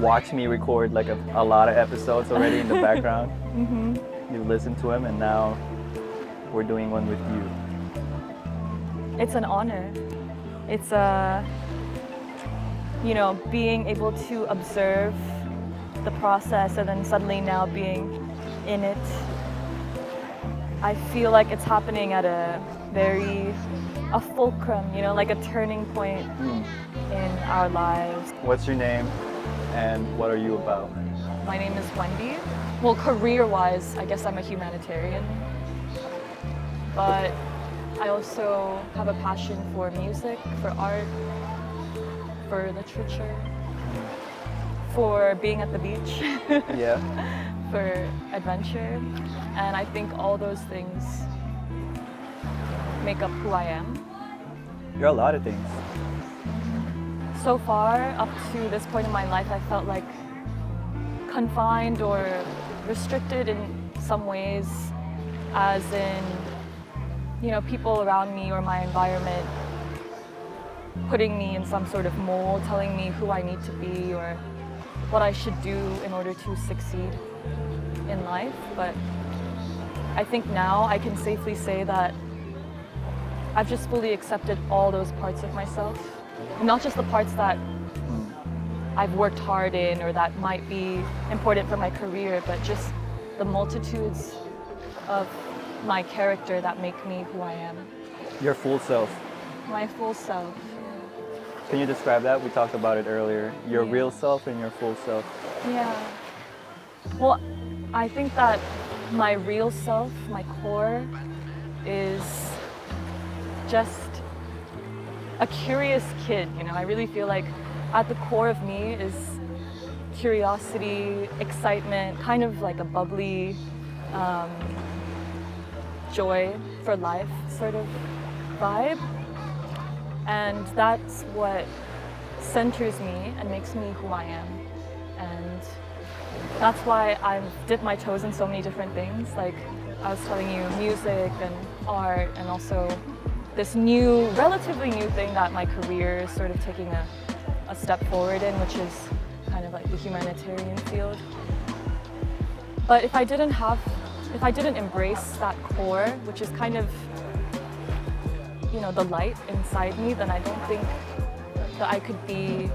watched me record like a lot of episodes already in the background. You've listened to him, and now we're doing one with you. It's an honor. It's being able to observe the process and then suddenly now being in it. I feel like it's happening at a fulcrum, like a turning point in our lives. What's your name and what are you about? My name is Wendy. Well, career-wise, I guess I'm a humanitarian, but I also have a passion for music, for art, for literature, for being at the beach, Yeah. for adventure, and I think all those things make up who I am. You're a lot of things. So far, up to this point in my life, I felt like confined or restricted in some ways, as in, people around me or my environment putting me in some sort of mold, telling me who I need to be or what I should do in order to succeed in life. But I think now I can safely say that I've just fully accepted all those parts of myself, not just the parts that I've worked hard in or that might be important for my career, but just the multitudes of my character that make me who I am. Your full self. My full self. Can you describe that? We talked about it earlier. Your real self and your full self. Yeah. Well, I think that my real self, my core, is just a curious kid. I really feel like at the core of me is curiosity, excitement, kind of like a bubbly joy for life sort of vibe. And that's what centers me and makes me who I am. And that's why I've dipped my toes in so many different things. Like I was telling you, music and art, and also this relatively new thing that my career is sort of taking a step forward in, which is kind of like the humanitarian field. But if I didn't embrace that core, which is kind of, the light inside me, then I don't think that I could be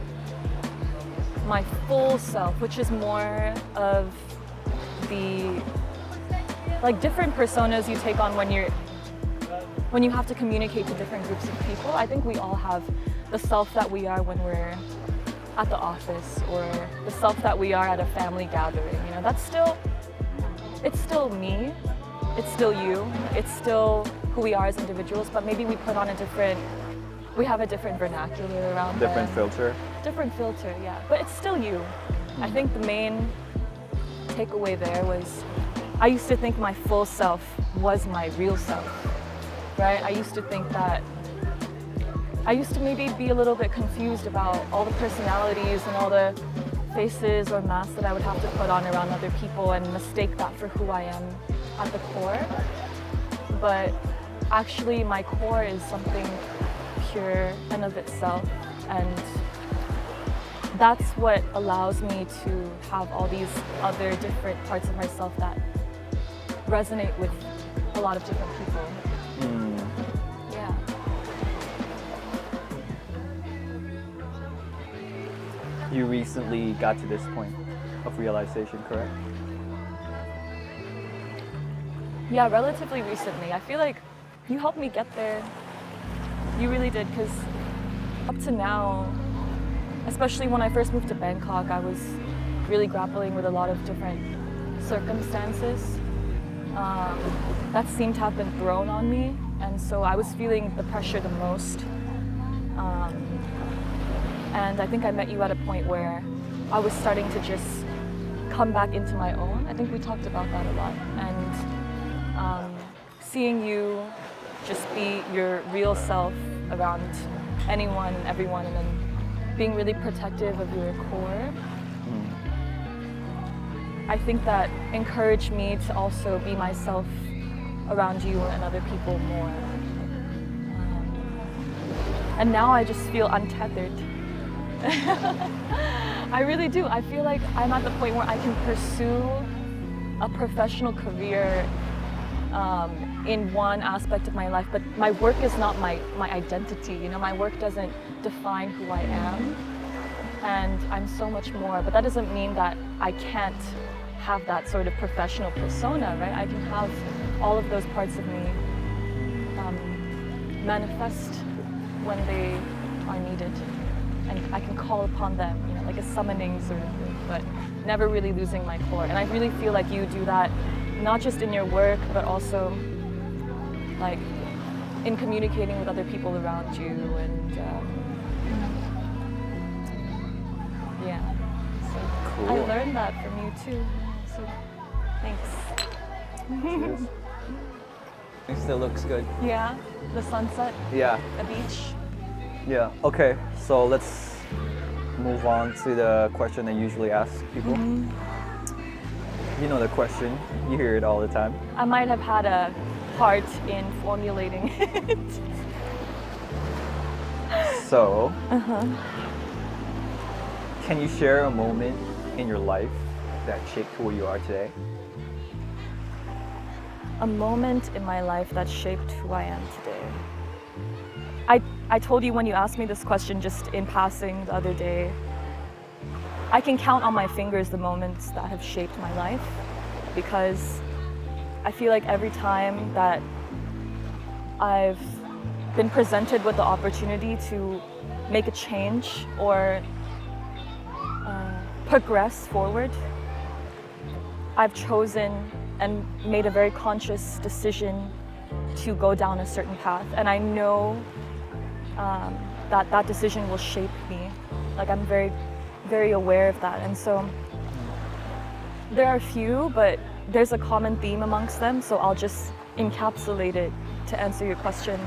my full self, which is more of the different personas you take on when you have to communicate to different groups of people. I think we all have the self that we are when we're at the office, or the self that we are at a family gathering. It's still me, it's still you, it's still who we are as individuals, but maybe we have a different vernacular around Different filter. Different filter, yeah. But it's still you. I think the main takeaway there was I used to think my full self was my real self, right? I used to think that I used to maybe be a little bit confused about all the personalities and all the faces or masks that I would have to put on around other people and mistake that for who I am at the core. But actually my core is something pure and of itself, and that's what allows me to have all these other different parts of myself that resonate with a lot of different people. Yeah. You recently got to this point of realization, correct? Yeah, relatively recently. I feel like you helped me get there. You really did, because up to now, especially when I first moved to Bangkok, I was really grappling with a lot of different circumstances that seemed to have been thrown on me, and so I was feeling the pressure the most. And I think I met you at a point where I was starting to just come back into my own. I think we talked about that a lot, and seeing you just be your real self around anyone and everyone, and then being really protective of your core. I think that encouraged me to also be myself around you and other people more. And now I just feel untethered. I really do. I feel like I'm at the point where I can pursue a professional career in one aspect of my life, but my work is not my identity. You know, my work doesn't define who I am, and I'm so much more. But that doesn't mean that I can't have that sort of professional persona, right? I can have all of those parts of me manifest when they are needed, and I can call upon them, you know, like a summoning sort of thing, but never really losing my core. And I really feel like you do that, not just in your work, but also like in communicating with other people around you, and yeah. So Cool. I learned that from you too. So thanks. Cheers. It still looks good. Yeah, the sunset, Yeah. the beach. Yeah. Okay. So let's move on to the question I usually ask people. You know the question. You hear it all the time. I might have had a part in formulating it. So, can you share a moment in your life that shaped who you are today? A moment in my life that shaped who I am today. I told you when you asked me this question just in passing the other day, I can count on my fingers the moments that have shaped my life, because I feel like every time that I've been presented with the opportunity to make a change or progress forward, I've chosen and made a very conscious decision to go down a certain path. And I know that decision will shape me. Like, I'm very, very aware of that. And so there are a few, but there's a common theme amongst them, so I'll just encapsulate it to answer your question.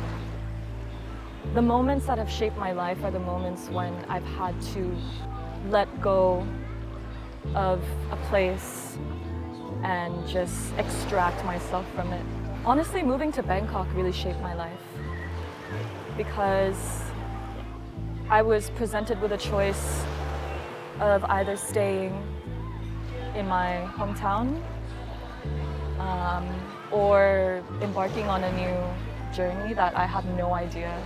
The moments that have shaped my life are the moments when I've had to let go of a place and just extract myself from it. Honestly, moving to Bangkok really shaped my life, because I was presented with a choice of either staying in my hometown or embarking on a new journey that I had no idea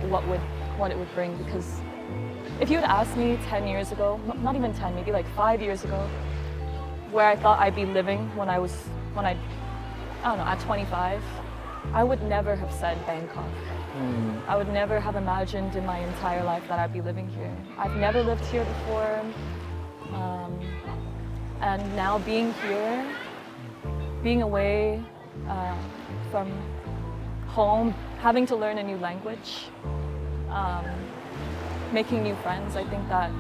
what it would bring. Because if you had asked me 10 years ago, not even 10, maybe like 5 years ago, where I thought I'd be living when I don't know, at 25, I would never have said Bangkok. I would never have imagined in my entire life that I'd be living here. I've never lived here before. And now being here, being away from home, having to learn a new language, making new friends, I think that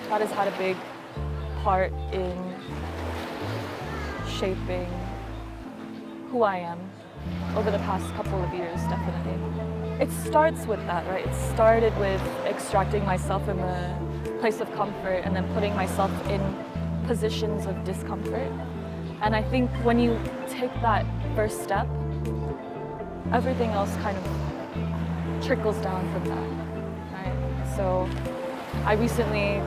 has had a big part in shaping who I am over the past couple of years, definitely. It starts with that, right? It started with extracting myself from a place of comfort and then putting myself in positions of discomfort. And I think when you take that first step, everything else kind of trickles down from that, right? So I recently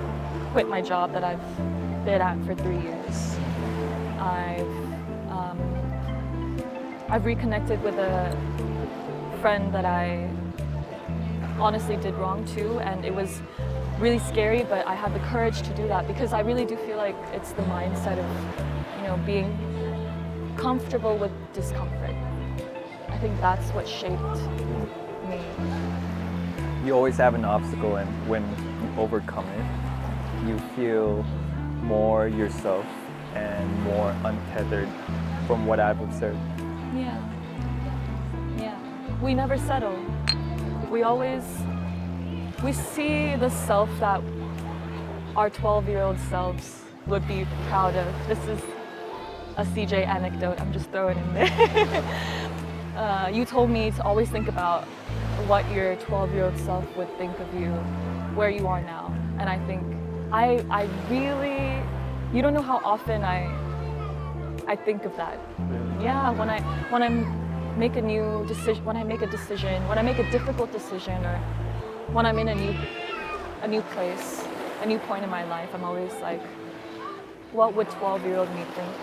quit my job that I've been at for 3 years. I've reconnected with a friend that I honestly did wrong to, and it was really scary, but I had the courage to do that because I really do feel like it's the mindset of, you know, being comfortable with discomfort. I think that's what shaped me. You always have an obstacle, and when you overcome it, you feel more yourself and more untethered from what I've observed. Yeah. We never settle. We see the self that our 12-year-old selves would be proud of. This is a CJ anecdote, I'm just throwing it in there. You told me to always think about what your 12-year-old self would think of you, where you are now. And I think I really, you don't know how often I think of that. Yeah, when I make a new decision, when I make a difficult decision, or when I'm in a new place, a new point in my life, I'm always like, what would 12-year-old me think?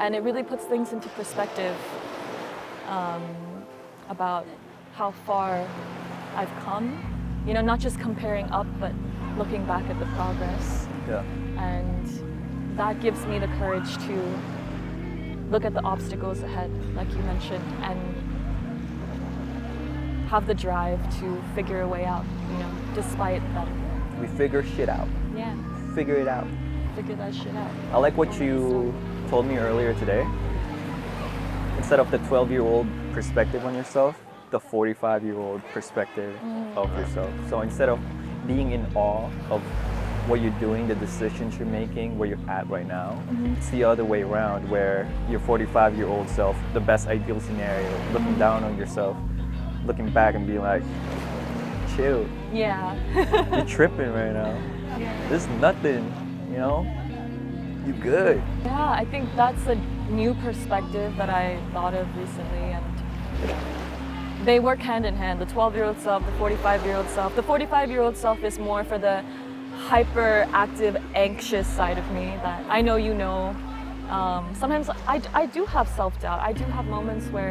And it really puts things into perspective about how far I've come. You know, not just comparing up, but looking back at the progress. Yeah. And that gives me the courage to look at the obstacles ahead, like you mentioned, and have the drive to figure a way out, you know, despite them. We figure shit out. Yeah, Figure it out. figure that shit out. I like what you told me earlier today. Instead of the 12-year-old perspective on yourself, the 45-year-old perspective of yourself. So instead of being in awe of what you're doing, the decisions you're making, where you're at right now, it's the other way around, where your 45-year-old self, the best ideal scenario, looking down on yourself, looking back and being like, chill, Yeah. you're tripping right now. Yeah. This is nothing, you know? You good. Yeah, I think that's a new perspective that I thought of recently, and they work hand in hand. The 12-year-old self, the 45-year-old self. The 45-year-old self is more for the hyperactive, anxious side of me that I know you know. Sometimes I do have self-doubt. I do have moments where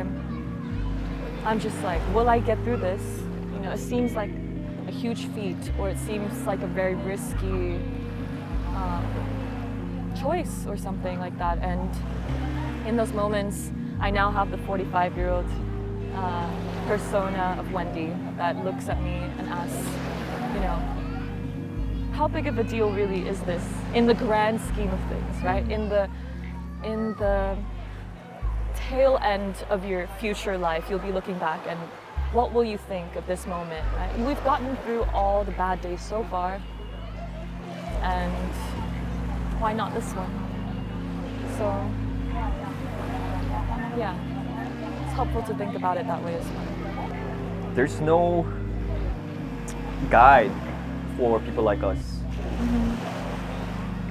I'm just like, will I get through this? You know, it seems like a huge feat, or it seems like a very risky choice or something like that. And in those moments, I now have the 45-year-old persona of Wendy that looks at me and asks, you know, how big of a deal really is this in the grand scheme of things, right? In the tail end of your future life, you'll be looking back and what will you think of this moment, right? We've gotten through all the bad days so far, and why not this one? So, yeah, it's helpful to think about it that way as well. There's no guide for people like us.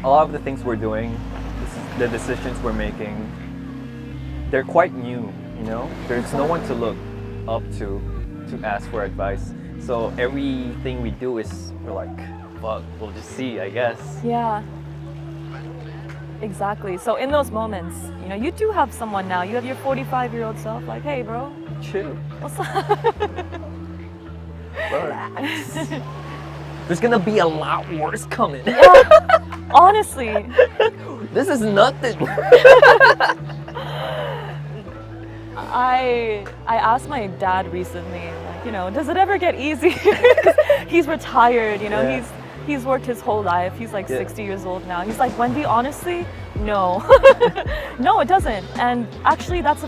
A lot of the things we're doing, the decisions we're making, they're quite new, you know? There's no one to look up to ask for advice. So everything we do is, we're like, fuck, we'll just see, I guess. Yeah. Exactly. So in those moments, you know, you do have someone now. You have your 45-year-old self, like, hey, bro, Chill. what's up? Relax. There's gonna be a lot worse coming. Honestly. This is nothing. I asked my dad recently, like, you know, does it ever get easy? 'Cause he's retired, you know, Yeah. he's worked his whole life. He's like Yeah. 60 years old now. He's like, Wendy, honestly, no. No, it doesn't. And actually that's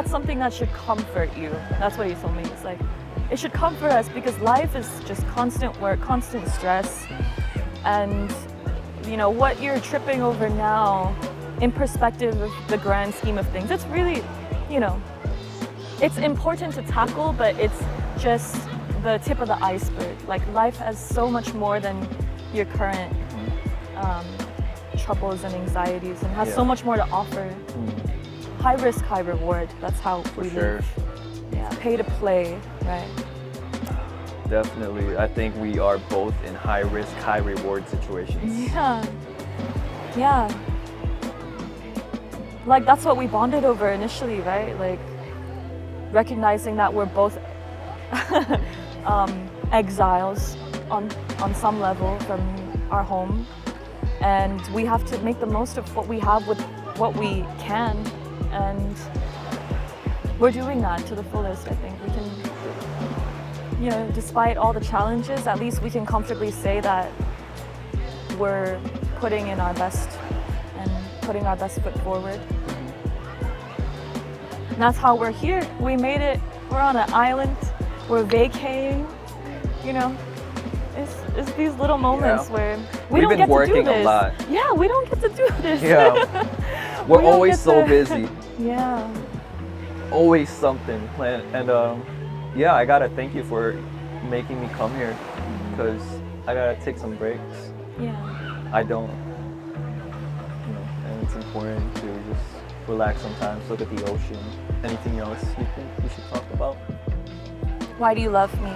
something that should comfort you. That's what he told me. It's like, it should comfort us because life is just constant work, constant stress. And you know, what you're tripping over now, in perspective of the grand scheme of things, it's really, you know, it's important to tackle, but it's just the tip of the iceberg. Like, life has so much more than your current troubles and anxieties, and has so much more to offer. High risk, high reward. That's how we live. Yeah, pay to play, right? Definitely. I think we are both in high risk, high reward situations. Yeah. Yeah. Like, that's what we bonded over initially, right? Like, recognizing that we're both exiles on some level from our home, and we have to make the most of what we have with what we can, and we're doing that to the fullest. I think we can, you know, despite all the challenges, at least we can comfortably say that we're putting in our best and putting our best foot forward. And that's how we're here. We made it. We're on an island. We're vacating. You know, it's these little moments where we We've don't been get to do working this. a lot. Yeah, we don't get to do this. Yeah. We We're don't always get so to- busy. Yeah. Always something. And yeah, I gotta thank you for making me come here, because I gotta take some breaks. Yeah. I don't, you know, and it's important to just relax sometimes, look at the ocean. Anything else you think we should talk about? Why do you love me?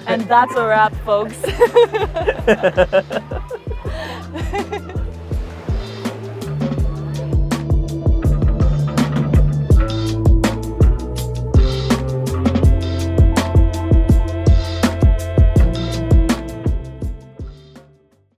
And that's a wrap, folks.